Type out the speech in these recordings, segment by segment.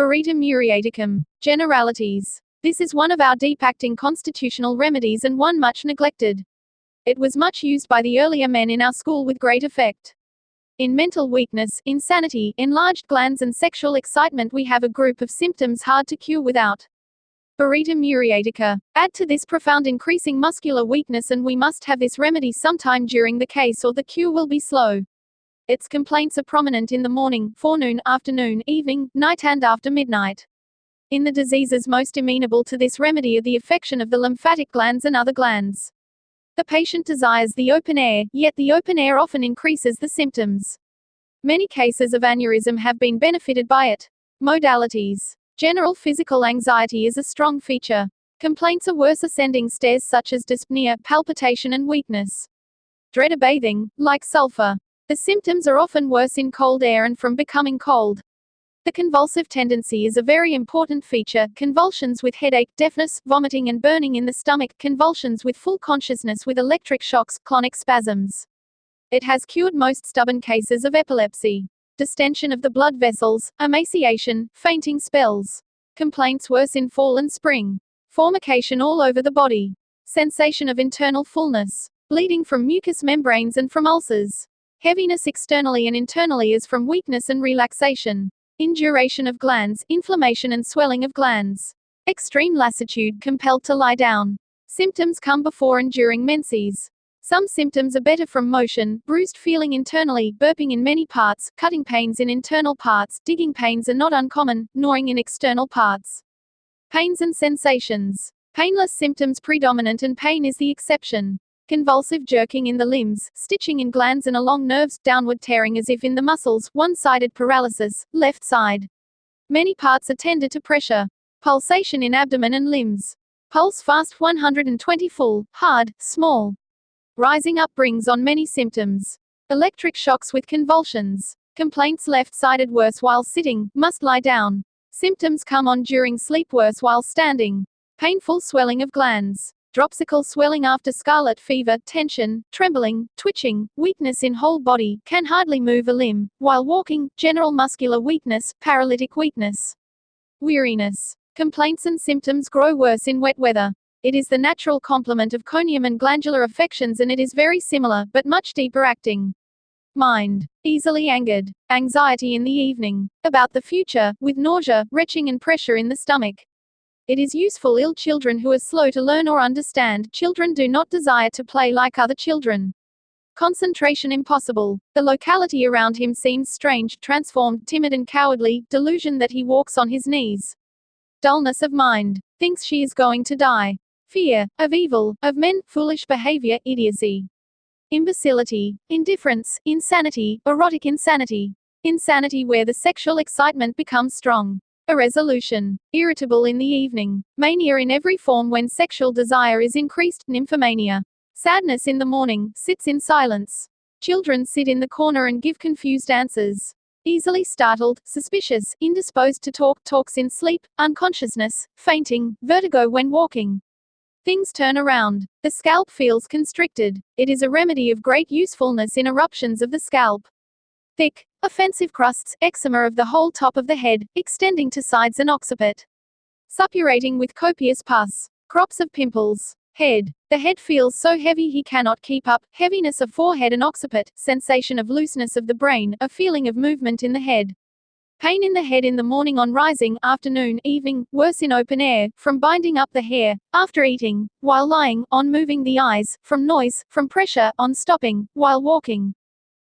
Baryta Muriaticum. Generalities. This is one of our deep-acting constitutional remedies and one much neglected. It was much used by the earlier men in our school with great effect. In mental weakness, insanity, enlarged glands and sexual excitement we have a group of symptoms hard to cure without Baryta Muriatica. Add to this profound increasing muscular weakness and we must have this remedy sometime during the case or the cure will be slow. Its complaints are prominent in the morning, forenoon, afternoon, evening, night and after midnight. In the diseases most amenable to this remedy are the affection of the lymphatic glands and other glands. The patient desires the open air, yet the open air often increases the symptoms. Many cases of aneurism have been benefited by it. Modalities. General physical anxiety is a strong feature. Complaints are worse ascending stairs such as dyspnea, palpitation and weakness. Dread of bathing, like sulfur. The symptoms are often worse in cold air and from becoming cold. The convulsive tendency is a very important feature. Convulsions with headache, deafness, vomiting and burning in the stomach, convulsions with full consciousness with electric shocks, clonic spasms. It has cured most stubborn cases of epilepsy. Distension of the blood vessels, emaciation, fainting spells. Complaints worse in fall and spring. Formication all over the body. Sensation of internal fullness. Bleeding from mucous membranes and from ulcers. Heaviness externally and internally as from weakness and relaxation. Induration of glands, inflammation and swelling of glands. Extreme lassitude, compelled to lie down. Symptoms come before and during menses. Some symptoms are better from motion, bruised feeling internally, burping in many parts, cutting pains in internal parts, digging pains are not uncommon, gnawing in external parts. Pains and sensations. Painless symptoms predominant and pain is the exception. Convulsive jerking in the limbs, stitching in glands and along nerves, downward tearing as if in the muscles, one-sided paralysis, left side. Many parts are tender to pressure. Pulsation in abdomen and limbs. Pulse fast 120 full, hard, small. Rising up brings on many symptoms. Electric shocks with convulsions. Complaints left-sided worse while sitting, must lie down. Symptoms come on during sleep worse while standing. Painful swelling of glands. Dropsical swelling after scarlet fever, tension, trembling, twitching, weakness in whole body, can hardly move a limb, while walking, general muscular weakness, paralytic weakness. Weariness. Complaints and symptoms grow worse in wet weather. It is the natural complement of conium and glandular affections and it is very similar, but much deeper acting. Mind. Easily angered. Anxiety in the evening. About the future, with nausea, retching and pressure in the stomach. It is useful ill children who are slow to learn or understand. Children do not desire to play like other children. Concentration impossible. The locality around him seems strange, transformed, timid and cowardly, delusion that he walks on his knees. Dullness of mind. Thinks she is going to die. Fear, of evil, of men, foolish behavior, idiocy. Imbecility, indifference, insanity, erotic insanity. Insanity where the sexual excitement becomes strong. Irresolution. Irritable in the evening. Mania in every form when sexual desire is increased. Nymphomania. Sadness in the morning, sits in silence. Children sit in the corner and give confused answers. Easily startled, suspicious, indisposed to talk, talks in sleep, unconsciousness, fainting, vertigo when walking. Things turn around. The scalp feels constricted. It is a remedy of great usefulness in eruptions of the scalp. Thick, offensive crusts, eczema of the whole top of the head, extending to sides and occiput. Suppurating with copious pus. Crops of pimples. Head. The head feels so heavy he cannot keep up, heaviness of forehead and occiput, sensation of looseness of the brain, a feeling of movement in the head. Pain in the head in the morning on rising, afternoon, evening, worse in open air, from binding up the hair, after eating, while lying, on moving the eyes, from noise, from pressure, on stopping, while walking.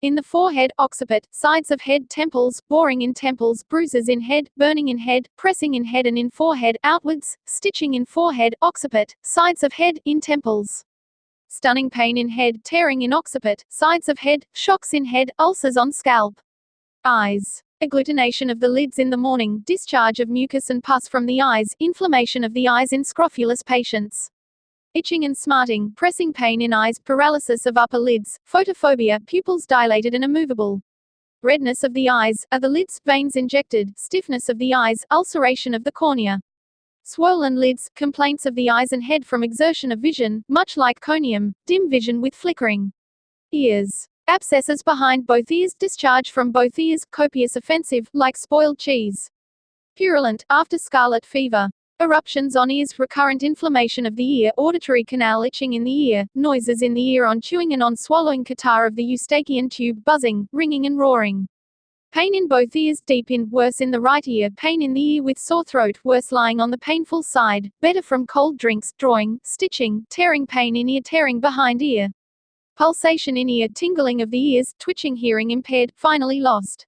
In the forehead, occiput, sides of head, temples, boring in temples, bruises in head, burning in head, pressing in head and in forehead, outwards, stitching in forehead, occiput, sides of head, in temples. Stunning pain in head, tearing in occiput, sides of head, shocks in head, ulcers on scalp. Eyes. Agglutination of the lids in the morning, discharge of mucus and pus from the eyes, inflammation of the eyes in scrofulous patients. Itching and smarting, pressing pain in eyes, paralysis of upper lids, photophobia, pupils dilated and immovable. Redness of the eyes, are the lids, veins injected, stiffness of the eyes, ulceration of the cornea. Swollen lids, complaints of the eyes and head from exertion of vision, much like conium, dim vision with flickering. Ears. Abscesses behind both ears, discharge from both ears, copious offensive, like spoiled cheese. Purulent, after scarlet fever. Eruptions on ears, recurrent inflammation of the ear, auditory canal, itching in the ear, noises in the ear on chewing and on swallowing, catarrh of the eustachian tube, buzzing, ringing and roaring. Pain in both ears, deep in, worse in the right ear, pain in the ear with sore throat, worse lying on the painful side, better from cold drinks, drawing, stitching, tearing, pain in ear, tearing behind ear. Pulsation in ear, tingling of the ears, twitching, hearing impaired, finally lost.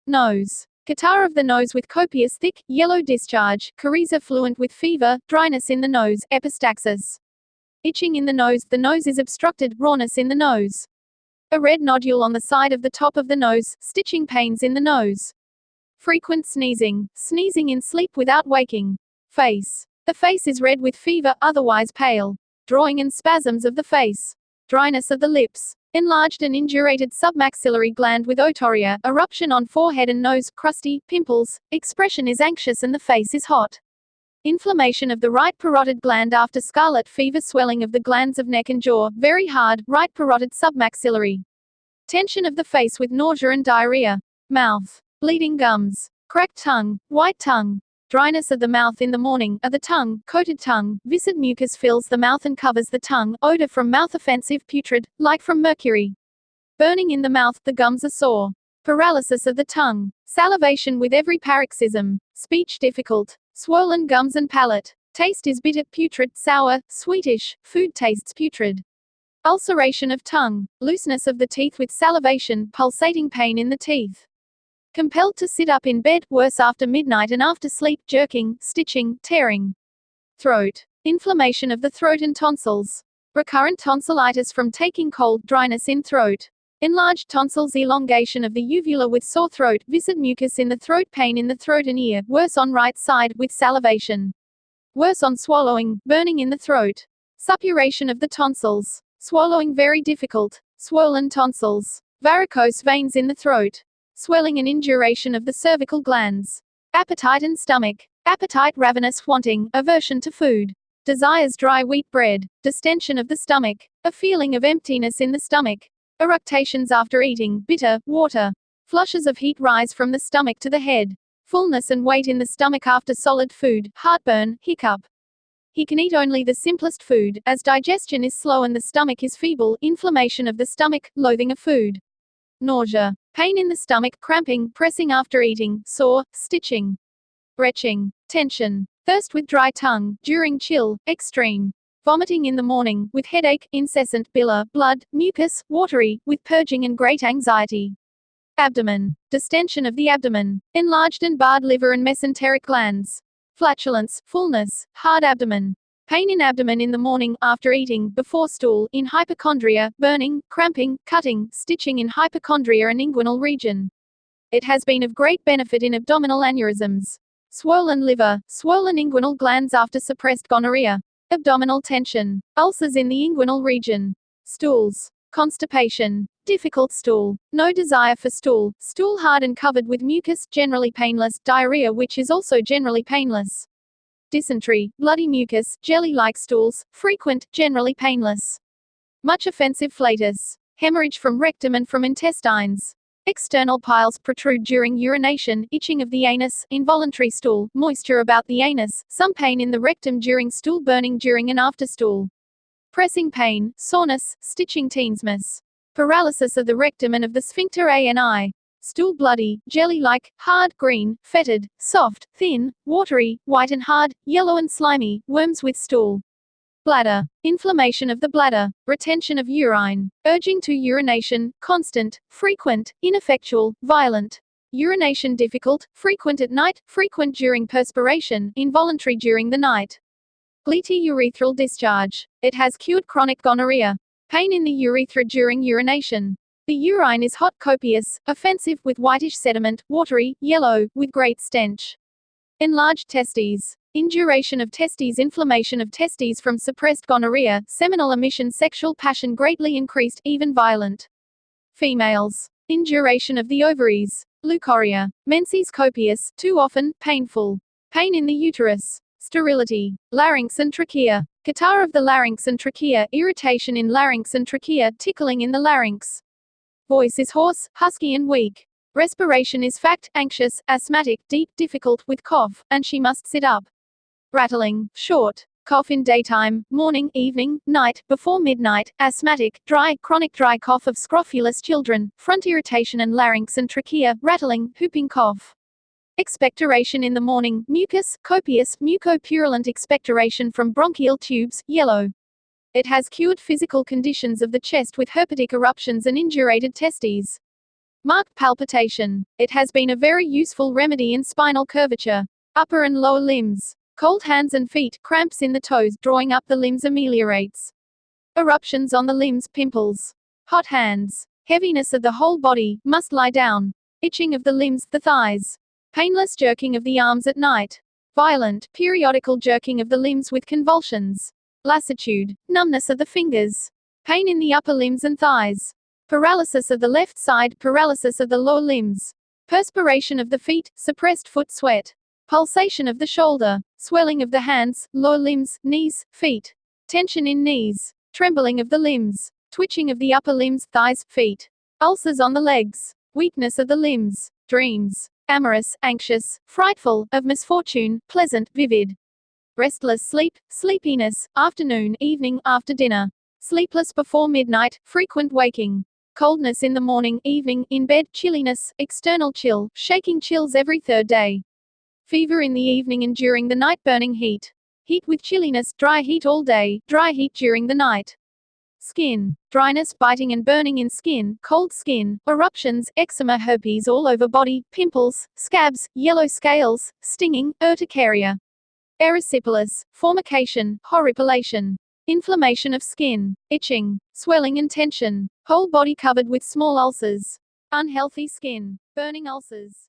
Nose. Catarrh of the nose with copious thick, yellow discharge, coryza fluent with fever, dryness in the nose, epistaxis. Itching in the nose is obstructed, rawness in the nose. A red nodule on the side of the top of the nose, stitching, pains in the nose. Frequent sneezing, sneezing in sleep without waking. Face. The face is red with fever, otherwise pale. Drawing and spasms of the face. Dryness of the lips. Enlarged and indurated submaxillary gland with otorrhœa, eruption on forehead and nose, crusty, pimples, expression is anxious and the face is hot. Inflammation of the right parotid gland after scarlet fever, swelling of the glands of neck and jaw, very hard, right parotid submaxillary. Tension of the face with nausea and diarrhea. Mouth. Bleeding gums. Cracked tongue, white tongue. Dryness of the mouth in the morning, of the tongue, coated tongue, viscid mucus fills the mouth and covers the tongue, odor from mouth offensive, putrid, like from mercury. Burning in the mouth, the gums are sore. Paralysis of the tongue. Salivation with every paroxysm. Speech difficult. Swollen gums and palate. Taste is bitter, putrid, sour, sweetish, food tastes putrid. Ulceration of tongue. Looseness of the teeth with salivation, pulsating pain in the teeth. Compelled to sit up in bed, worse after midnight and after sleep, jerking, stitching, tearing. Throat. Inflammation of the throat and tonsils. Recurrent tonsillitis from taking cold, dryness in throat. Enlarged tonsils, elongation of the uvula with sore throat, viscid mucus in the throat, pain in the throat and ear, worse on right side, with salivation. Worse on swallowing, burning in the throat. Suppuration of the tonsils. Swallowing very difficult. Swollen tonsils. Varicose veins in the throat. Swelling and induration of the cervical glands. Appetite and stomach. Appetite, ravenous, wanting, aversion to food. Desires dry wheat bread. Distension of the stomach. A feeling of emptiness in the stomach. Eructations after eating, bitter, water. Flushes of heat rise from the stomach to the head. Fullness and weight in the stomach after solid food, heartburn, hiccup. He can eat only the simplest food, as digestion is slow and the stomach is feeble, inflammation of the stomach, loathing of food. Nausea. Pain in the stomach, cramping, pressing after eating, sore, stitching. Retching. Tension. Thirst with dry tongue, during chill, extreme. Vomiting in the morning, with headache, incessant, bile, blood, mucus, watery, with purging and great anxiety. Abdomen. Distension of the abdomen. Enlarged and barred liver and mesenteric glands. Flatulence, fullness, hard abdomen. Pain in abdomen in the morning, after eating, before stool, in hypochondria, burning, cramping, cutting, stitching in hypochondria and inguinal region. It has been of great benefit in abdominal aneurysms. Swollen liver, swollen inguinal glands after suppressed gonorrhea. Abdominal tension. Ulcers in the inguinal region. Stools. Constipation. Difficult stool. No desire for stool. Stool hard and covered with mucus, generally painless. Diarrhea which is also generally painless. Dysentery. Bloody mucus, jelly-like stools, frequent, generally painless. Much offensive flatus. Hemorrhage from rectum and from intestines. External piles protrude during urination, itching of the anus, involuntary stool, moisture about the anus, some pain in the rectum during stool, burning during and after stool. Pressing pain, soreness, stitching, teensmas. Paralysis of the rectum and of the sphincter ani. Stool bloody, jelly-like, hard, green, fetid, soft, thin, watery, white and hard, yellow and slimy, worms with stool. Bladder. Inflammation of the bladder. Retention of urine. Urging to urination, constant, frequent, ineffectual, violent. Urination difficult, frequent at night, frequent during perspiration, involuntary during the night. Gleety urethral discharge. It has cured chronic gonorrhea. Pain in the urethra during urination. The urine is hot, copious, offensive, with whitish sediment, watery, yellow, with great stench. Enlarged testes. Induration of testes, inflammation of testes from suppressed gonorrhea, seminal emission, sexual passion greatly increased, even violent. Females. Induration of the ovaries. Leucorrhœa. Menses copious, too often, painful. Pain in the uterus. Sterility. Larynx and trachea. Catarrh of the larynx and trachea, irritation in larynx and trachea, tickling in the larynx. Voice is hoarse, husky and weak. Respiration is fact, anxious, asthmatic, deep, difficult, with cough, and she must sit up. Rattling, short. Cough in daytime, morning, evening, night, before midnight, asthmatic, dry, chronic dry cough of scrofulous children, front irritation and larynx and trachea, rattling, whooping cough. Expectoration in the morning, mucus, copious, mucopurulent expectoration from bronchial tubes, yellow. It has cured physical conditions of the chest with herpetic eruptions and indurated testes. Marked palpitation. It has been a very useful remedy in spinal curvature. Upper and lower limbs. Cold hands and feet, cramps in the toes, drawing up the limbs ameliorates. Eruptions on the limbs, pimples. Hot hands. Heaviness of the whole body, must lie down. Itching of the limbs, the thighs. Painless jerking of the arms at night. Violent, periodical jerking of the limbs with convulsions. Lassitude. Numbness of the fingers. Pain in the upper limbs and thighs. Paralysis of the left side, paralysis of the lower limbs. Perspiration of the feet, suppressed foot sweat. Pulsation of the shoulder, swelling of the hands, lower limbs, knees, feet. Tension in knees, trembling of the limbs, twitching of the upper limbs, thighs, feet. Ulcers on the legs, weakness of the limbs, dreams. Amorous, anxious, frightful, of misfortune, pleasant, vivid. Restless sleep, sleepiness, afternoon, evening, after dinner. Sleepless before midnight, frequent waking. Coldness in the morning, evening, in bed, chilliness, external chill, shaking chills every third day. Fever in the evening and during the night, burning heat. Heat with chilliness, dry heat all day, dry heat during the night. Skin. Dryness, biting and burning in skin, cold skin, eruptions, eczema, herpes all over body, pimples, scabs, yellow scales, stinging, urticaria. Erysipelas, formication, horripilation. Inflammation of skin, itching, swelling and tension. Whole body covered with small ulcers. Unhealthy skin, burning ulcers.